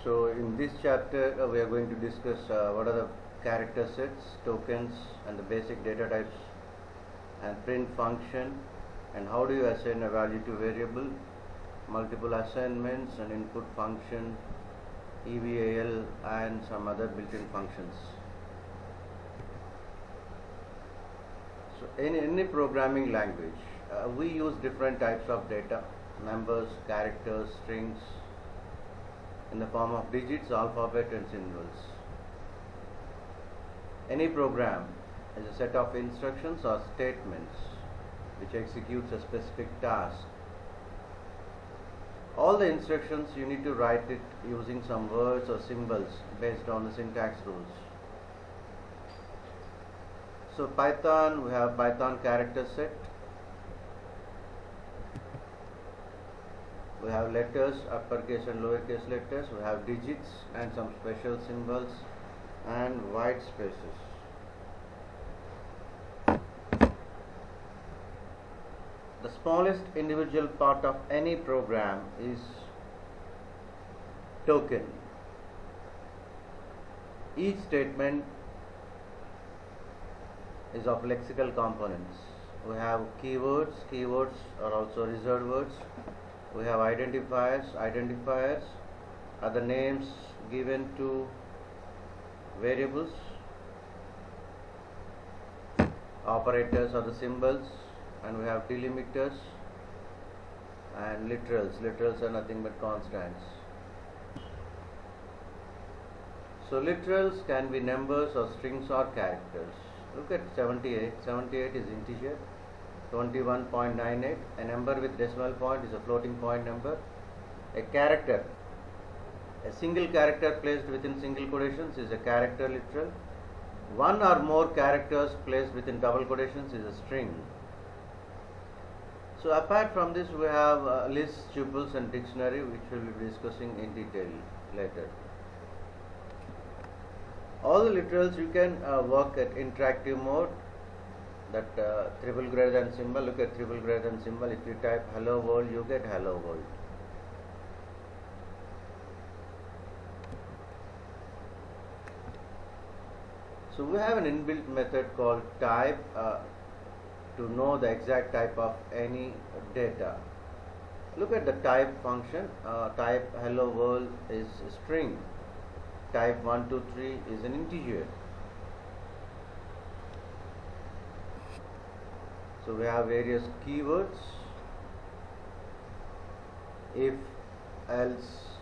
So in this chapter we are going to discuss what are the character sets, tokens and the basic data types and print function, and how do you assign a value to variable, multiple assignments and input function, EVAL and some other built-in functions. So in any programming language we use different types of data, numbers, characters, strings, in the form of digits, alphabet and symbols. Any program is a set of instructions or statements which executes a specific task. All the instructions you need to write it using some words or symbols based on the syntax rules. So Python, we have Python character set. We have letters, uppercase and lowercase letters. We have digits and some special symbols and white spaces. The smallest individual part of any program is token. Each statement is of lexical components. We have keywords. Keywords are also reserved words. We have identifiers. Identifiers are the names given to variables. Operators are the symbols, and we have delimiters and literals. Literals are nothing but constants. So literals can be numbers or strings or characters. Look at 78. 78 is integer. 21.98, a number with decimal point is a floating point number. A character, a single character placed within single quotations is a character literal. One or more characters placed within double quotations is a string. So apart from this we have lists, tuples and dictionary, which we will be discussing in detail later. All the literals you can work at interactive mode. That triple greater than symbol, look at triple greater than symbol. If you type hello world, you get hello world. So we have an inbuilt method called type to know the exact type of any data. Look at the type function. Type hello world is a string. Type 123 is an integer. So we have various keywords, if, else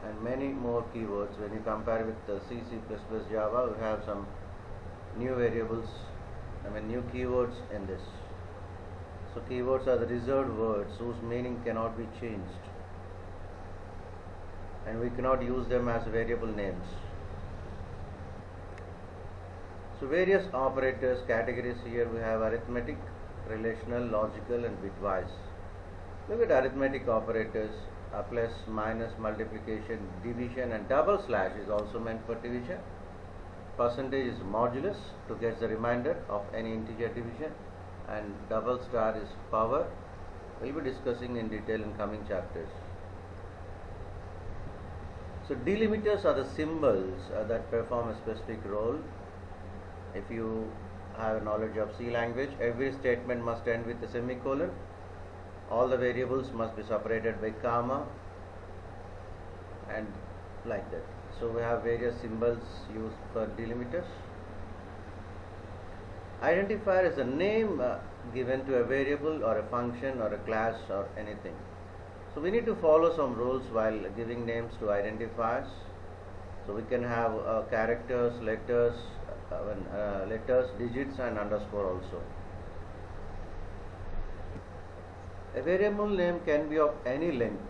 and many more keywords. When you compare with the C, C++, Java, we have some new variables, new keywords in this. So keywords are the reserved words whose meaning cannot be changed, and we cannot use them as variable names. So various operators, categories here we have arithmetic, relational, logical and bitwise. Look at arithmetic operators, plus, minus, multiplication, division and double slash is also meant for division. Percentage is modulus to get the remainder of any integer division, and double star is power. We will be discussing in detail in coming chapters. So delimiters are the symbols that perform a specific role. If you have knowledge of C language, every statement must end with a semicolon. All the variables must be separated by comma and like that. So we have various symbols used for delimiters. Identifier is a name given to a variable or a function or a class or anything. So we need to follow some rules while giving names to identifiers. So we can have characters, letters, digits and underscore also. A variable name can be of any length.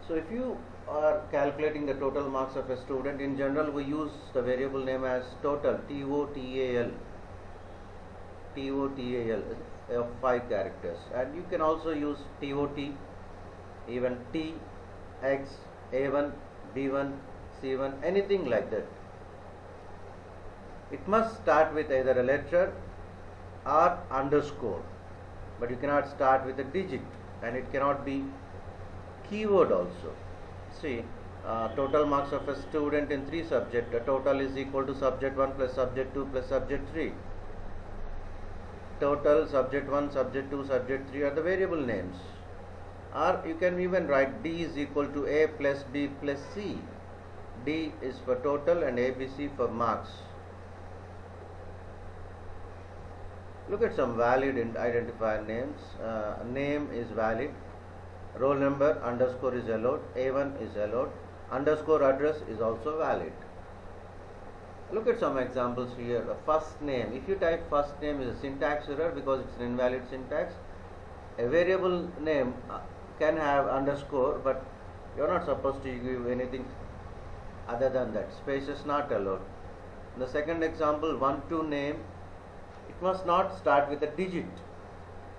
So if you are calculating the total marks of a student, in general we use the variable name as total, TOTAL, of 5 characters, and you can also use TOT, even T, X, A1, B1, C1, anything like that. It must start with either a letter or underscore, but you cannot start with a digit, and it cannot be keyword also. See, total marks of a student in 3 subjects, the total is equal to subject 1 plus subject 2 plus subject 3. Total subject 1, subject 2, subject 3 are the variable names. Or you can even write D is equal to A plus B plus C. D is for total and ABC for marks. Look at some valid identifier names. Name is valid. Roll number underscore is allowed. A1 is allowed. Underscore address is also valid. Look at some examples here. First name. If you type first name is a syntax error because it's an invalid syntax. A variable name can have underscore, but you're not supposed to give anything other than that. Space is not allowed. In the second example, 1-2 name, it must not start with a digit.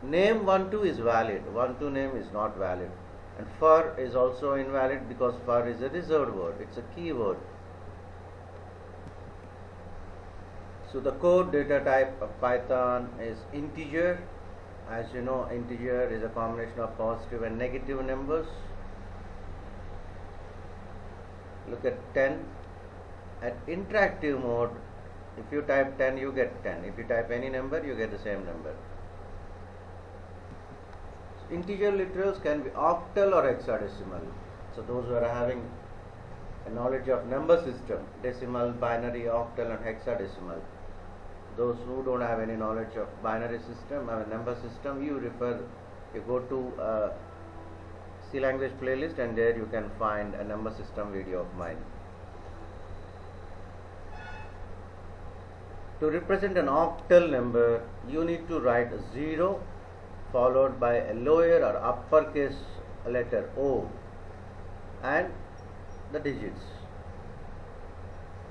Name 1-2 is valid, 1-2 name is not valid. And for is also invalid because for is a reserved word, it's a keyword. So the code data type of Python is integer. As you know, integer is a combination of positive and negative numbers. Look at 10. At interactive mode, if you type 10, you get 10. If you type any number, you get the same number. So integer literals can be octal or hexadecimal. So those who are having a knowledge of number system, decimal, binary, octal and hexadecimal. Those who don't have any knowledge of binary system, number system, you go to C language playlist and there you can find a number system video of mine. To represent an octal number, you need to write 0 followed by a lower or uppercase letter O and the digits.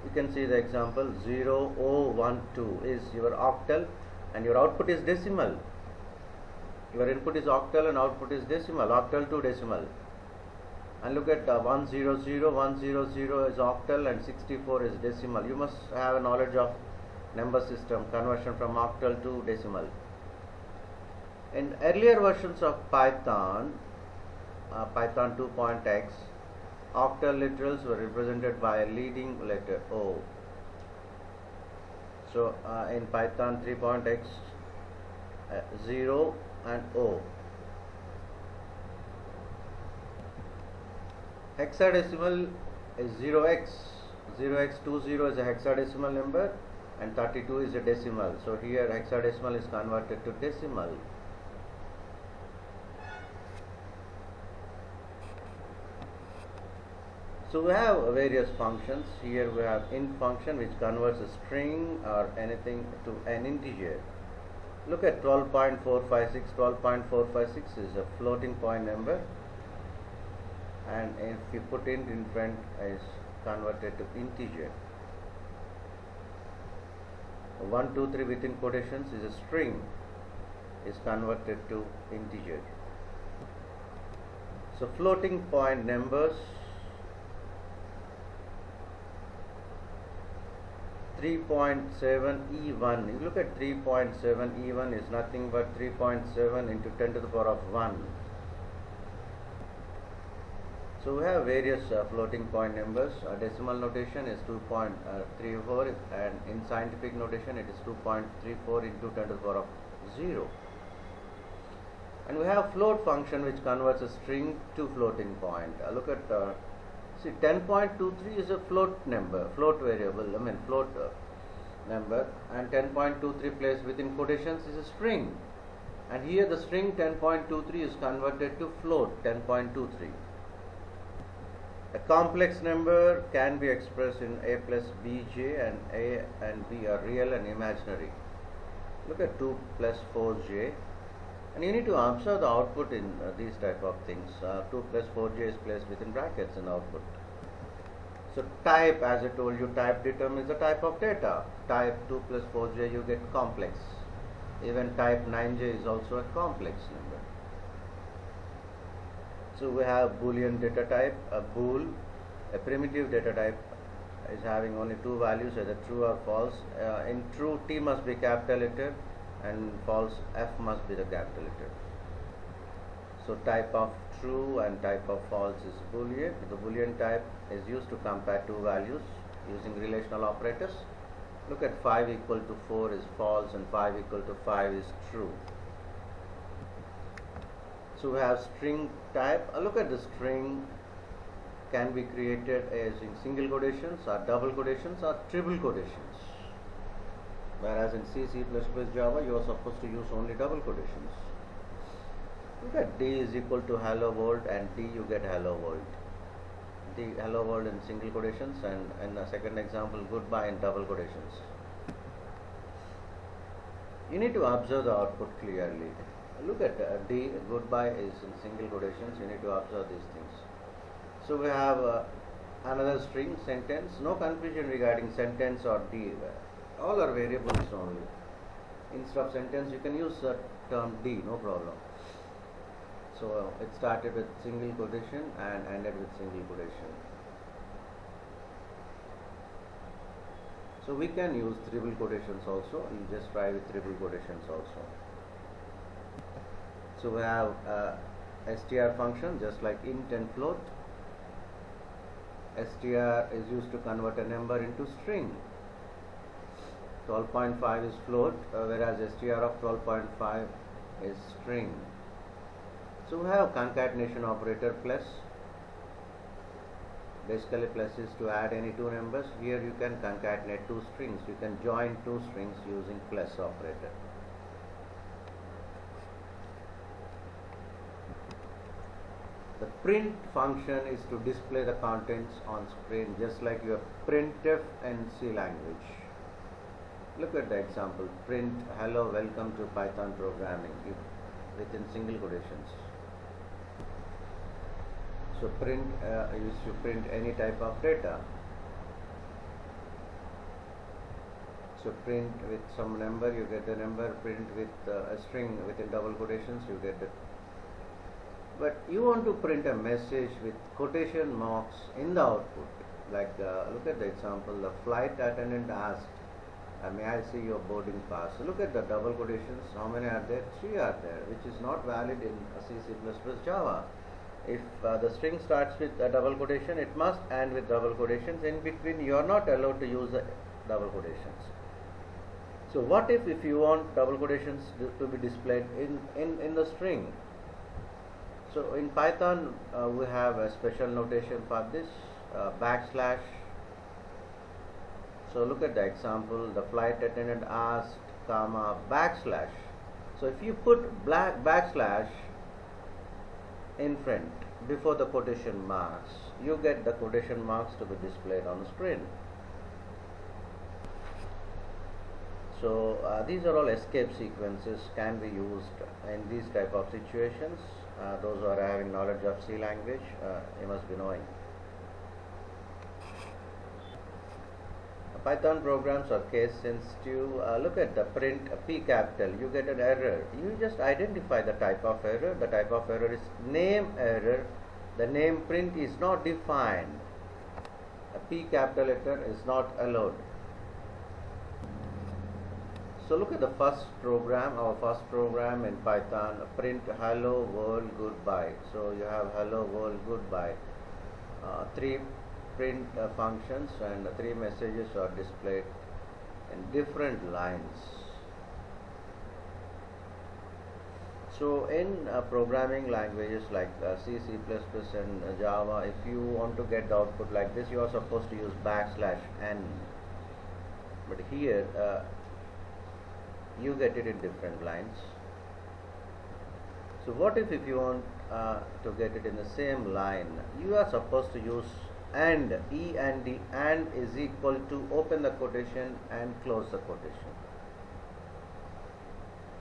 You can see the example 0, O, 1, 2 is your octal and your output is decimal. Your input is octal and output is decimal, octal to decimal. And look at 100, 100 is octal and 64 is decimal. You must have a knowledge of number system, conversion from octal to decimal. In earlier versions of Python, Python 2.x, octal literals were represented by a leading letter O. So in Python 3.x, 0 and O. Hexadecimal is 0x. 0x20 is a hexadecimal number and 32 is a decimal. So here hexadecimal is converted to decimal. So we have various functions. Here we have int function which converts a string or anything to an integer. Look at 12.456. 12.456 is a floating point number, and if you put int in front, is converted to integer. 1, 2, 3 within quotations is a string, is converted to integer. So floating point numbers, 3.7 E1. You look at 3.7 E1 is nothing but 3.7 into 10 to the power of 1. So we have various floating point numbers. Decimal notation is 2.34 and in scientific notation it is 2.34 into 10 to the power of 0. And we have float function which converts a string to floating point. Look at see, 10.23 is a float number, float variable, float number, and 10.23 placed within quotations is a string. And here the string 10.23 is converted to float 10.23. A complex number can be expressed in a plus bj, and a and b are real and imaginary. Look at 2 plus 4j. And you need to observe the output in these type of things. 2 plus 4j is placed within brackets in output. So type, as I told you, type determines the type of data. Type 2 plus 4j, you get complex. Even type 9j is also a complex number. So we have Boolean data type, a bool, a primitive data type is having only 2 values, either true or false. In true, T must be capital letter, and false, F must be the capital letter. So type of true and type of false is Boolean. The Boolean type is used to compare two values using relational operators. Look at 5 equal to 4 is false and 5 equal to 5 is true. So we have string type. Look at the string can be created as in single quotations or double quotations or triple quotations. Whereas in C, C++, Java, you are supposed to use only double quotations. Look at D is equal to hello world, and D you get hello world. The hello world in single quotations, and in the second example goodbye in double quotations. You need to observe the output clearly. Look at D, goodbye is in single quotations. You need to observe these things. So we have another string sentence. No confusion regarding sentence or D. All are variables only. Instead of sentence, you can use the term D, no problem. So it started with single quotation and ended with single quotation. So we can use triple quotations also. You just try with triple quotations also. So we have str function just like int and float. Str is used to convert a number into string. 12.5 is float, whereas str of 12.5 is string. So we have concatenation operator plus. Basically plus is to add any two numbers. Here you can concatenate two strings. You can join two strings using plus operator. The print function is to display the contents on screen just like your printf in C language. Look at the example. Print hello, welcome to Python programming within single quotations. So print is to print any type of data. So print with some number, you get the number. Print with a string within double quotations, you get it. But you want to print a message with quotation marks in the output. Like look at the example. The flight attendant asked, may I see your boarding pass? Look at the double quotations. How many are there? 3 are there, which is not valid in C, C++, Java. If the string starts with a double quotation, it must end with double quotations. In between, you are not allowed to use the double quotations. So what if you want double quotations to be displayed in the string? So in Python, we have a special notation for this, backslash. So look at the example. The flight attendant asked, comma, backslash. So if you put backslash in front before the quotation marks, you get the quotation marks to be displayed on the screen. So these are all escape sequences can be used in these type of situations. Those who are having knowledge of C language, you must be knowing. Python programs are case sensitive. Look at the print P capital. You get an error. You just identify the type of error. The type of error is name error. The name print is not defined. A P capital letter is not allowed. So look at the first program. Our first program in Python, print hello world goodbye. So you have hello world goodbye. 3 print functions and 3 messages are displayed in different lines. So in programming languages like C, C++ and Java, if you want to get the output like this, you are supposed to use \n. But here you get it in different lines. So what if you want to get it in the same line? You are supposed to use AND, E-N-D, AND is equal to open the quotation and close the quotation.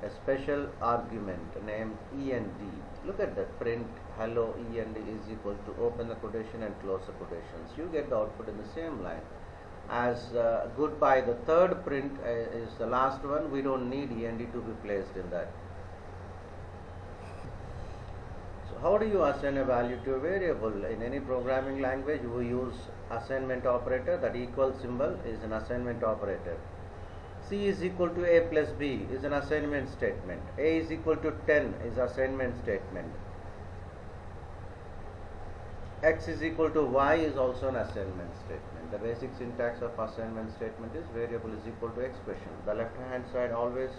A special argument named E&D. Look at that, print hello E&D is equal to open the quotation and close the quotations. You get the output in the same line. As goodbye, the third print is the last one, we don't need E&D to be placed in that. So how do you assign a value to a variable? In any programming language, we use assignment operator. That equal symbol is an assignment operator. C is equal to A plus B is an assignment statement. A is equal to 10 is assignment statement. X is equal to Y is also an assignment statement. The basic syntax of assignment statement is variable is equal to expression. The left hand side always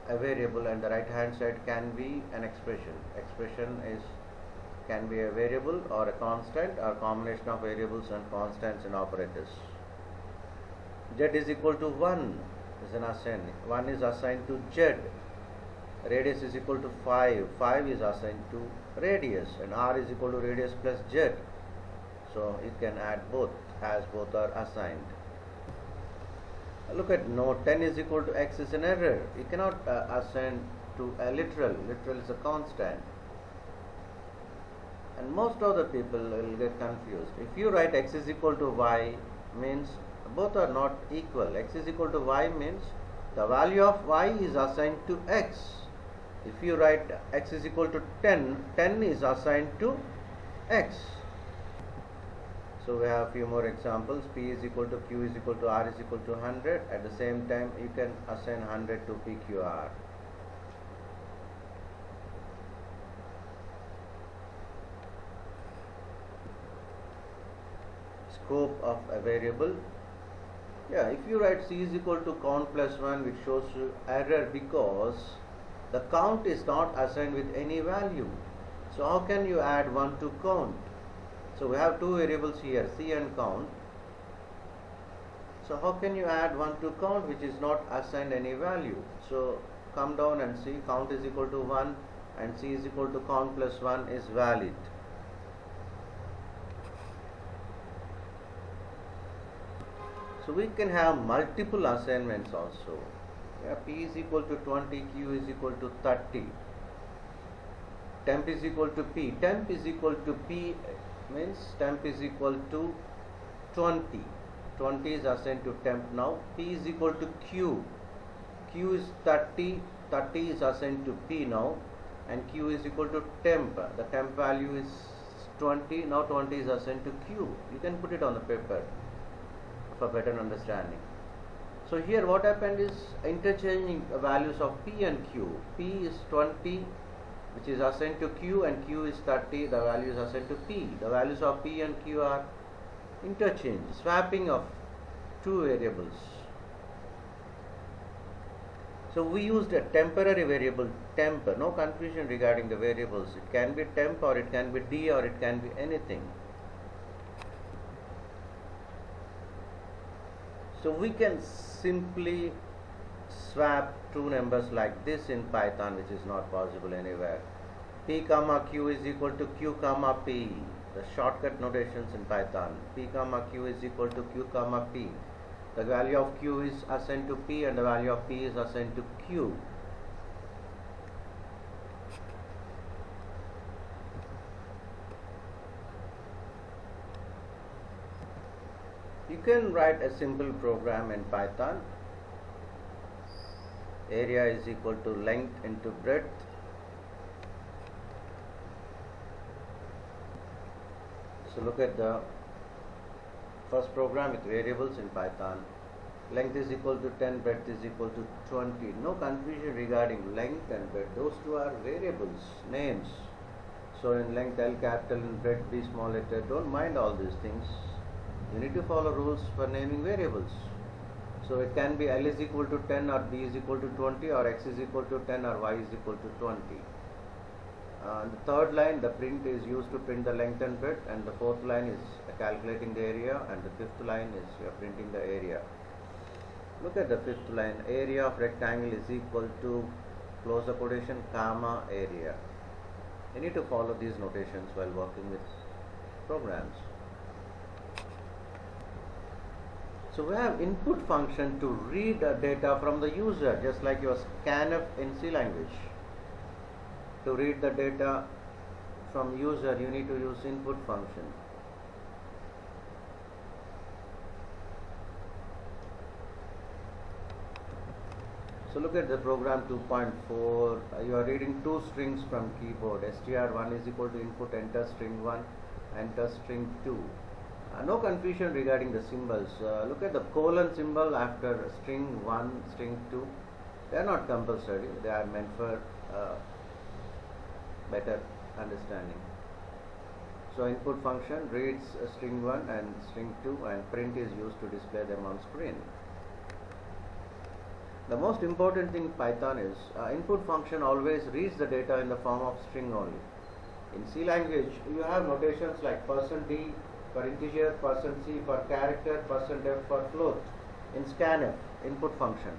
a variable and the right hand side can be an expression. Expression can be a variable or a constant or combination of variables and constants and operators. Z is equal to 1 is an assigned. 1 is assigned to Z. Radius is equal to 5. 5 is assigned to radius and R is equal to radius plus Z. So you can add both as both are assigned. Look at note 10 is equal to X is an error. You cannot assign to a literal. Literal is a constant. And most of the people will get confused. If you write X is equal to Y, means both are not equal. X is equal to Y means the value of Y is assigned to X. If you write X is equal to 10, 10 is assigned to X. So we have a few more examples. P is equal to Q is equal to R is equal to 100. At the same time, you can assign 100 to PQR. Scope of a variable. Yeah, if you write C is equal to count plus 1, which shows you error because the count is not assigned with any value. So how can you add 1 to count? So we have two variables here, C and count. So how can you add 1 to count which is not assigned any value? So come down and see count is equal to 1 and C is equal to count plus 1 is valid. So we can have multiple assignments also. Yeah, P is equal to 20, Q is equal to 30. Temp is equal to P. Temp is equal to P means temp is equal to 20. 20 is assigned to temp now. P is equal to Q. Q is 30. 30 is assigned to P now. And Q is equal to temp. The temp value is 20. Now 20 is assigned to Q. You can put it on the paper for better understanding. So here what happened is interchanging values of P and Q. P is 20 which is assigned to Q and Q is 30, the value is assigned to P. The values of P and Q are interchanged, swapping of two variables. So we used a temporary variable temp, no confusion regarding the variables. It can be temp or it can be D or it can be anything. So we can simply swap two numbers like this in Python, which is not possible anywhere. P comma Q is equal to Q comma P. The shortcut notations in Python. P comma Q is equal to Q comma P. The value of Q is assigned to P and the value of P is assigned to Q. You can write a simple program in Python. Area is equal to length into breadth. So look at the first program with variables in Python. Length is equal to 10, breadth is equal to 20. No confusion regarding length and breadth. Those two are variables, names. So in length L capital, in breadth B small letter. Don't mind all these things. You need to follow rules for naming variables. So it can be L is equal to 10 or B is equal to 20 or X is equal to 10 or Y is equal to 20. The third line, the print is used to print the length and breadth, and the fourth line is calculating the area, and the fifth line is you are printing the area. Look at the fifth line. Area of rectangle is equal to close the quotation comma area. You need to follow these notations while working with programs. So we have input function to read data from the user, just like your scanf in C language. To read the data from user, you need to use input function. So look at the program 2.4. You are reading two strings from keyboard. str1 is equal to input enter string 1, enter string 2. No confusion regarding the symbols. Look at the colon symbol after string 1, string 2. They are not compulsory. They are meant for better understanding. So input function reads string 1 and string 2, and print is used to display them on screen. The most important thing in Python is input function always reads the data in the form of string only. In C language, you have notations like %d for integer, %c for character, %f for float in scanf, input function.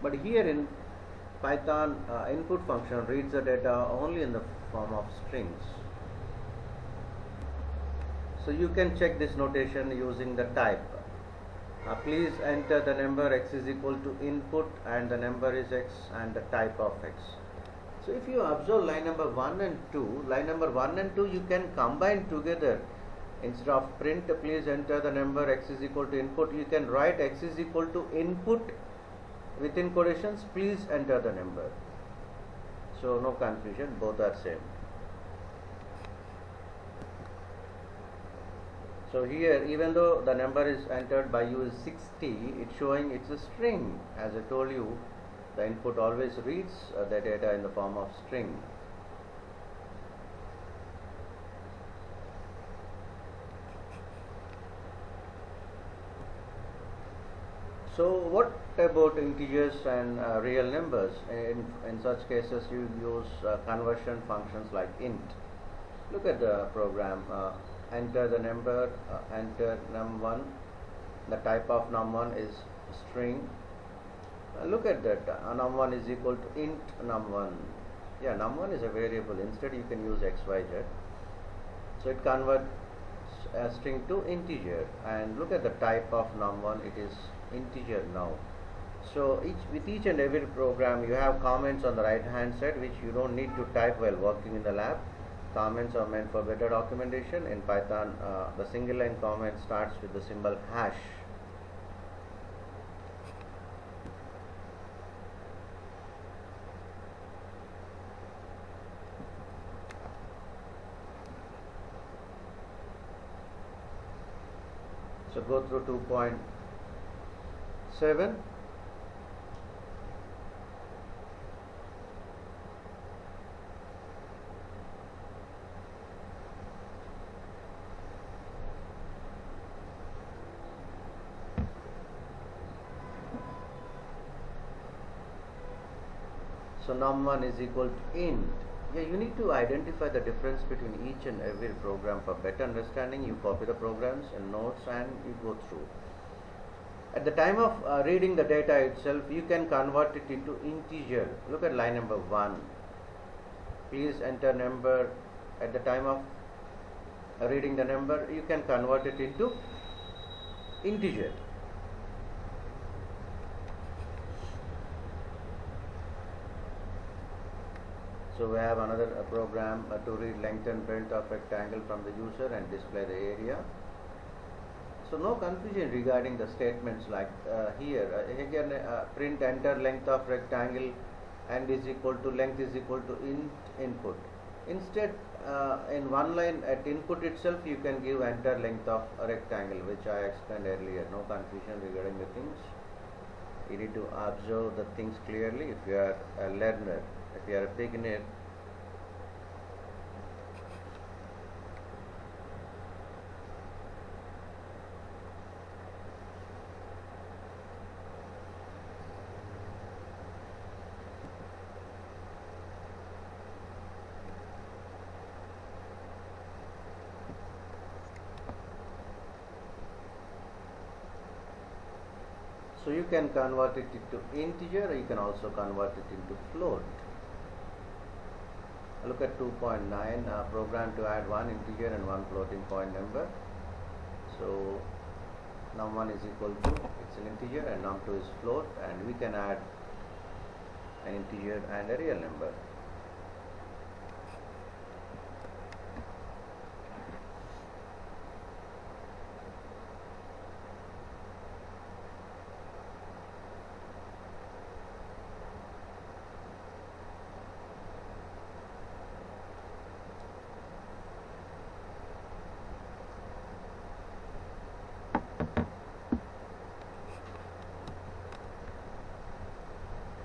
But here in Python, input function reads the data only in the form of strings. So you can check this notation using the type. Please enter the number x is equal to input, and the number is x and the type of x. So if you observe line number 1 and 2, line number 1 and 2 you can combine together. Instead of print please enter the number x is equal to input, you can write x is equal to input within quotations, please enter the number. So no confusion, both are same. So here, even though the number is entered by you is 60, it's showing it's a string. As I told you, the input always reads the data in the form of string. So what about integers and real numbers? In such cases you use conversion functions like int. Look at the program. Enter the number, enter num1, the type of num1 is string. Look at that, num1 is equal to int num1. Yeah, num1 is a variable, instead you can use xyz. So it converts a string to integer, and look at the type of num1, it is integer now. So with each and every program you have comments on the right hand side which you don't need to type while working in the lab. Comments are meant for better documentation. In Python, the single line comment starts with the symbol hash. So go through 2.7. So num1 is equal to int. Yeah, you need to identify the difference between each and every program. For better understanding, you copy the programs in notes and you go through. At the time of reading the data itself, you can convert it into integer. Look at line number 1. Please enter number. At the time of reading the number, you can convert it into integer. So we have another program to read length and breadth of rectangle from the user and display the area. So no confusion regarding the statements like here. Again, print enter length of rectangle and is equal to length is equal to input. Instead, in one line at input itself, you can give enter length of a rectangle, which I explained earlier. No confusion regarding the things. You need to observe the things clearly if you are a learner. If you are a beginner, so you can convert it into integer, or you can also convert it into float. Look at 2.9, program to add one integer and one floating point number. So num1 is equal to, it's an integer, and num2 is float, and we can add an integer and a real number.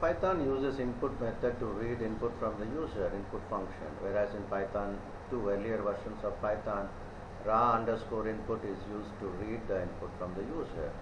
Python uses input method to read input from the user, input function, whereas in Python to earlier versions of Python, raw underscore input is used to read the input from the user.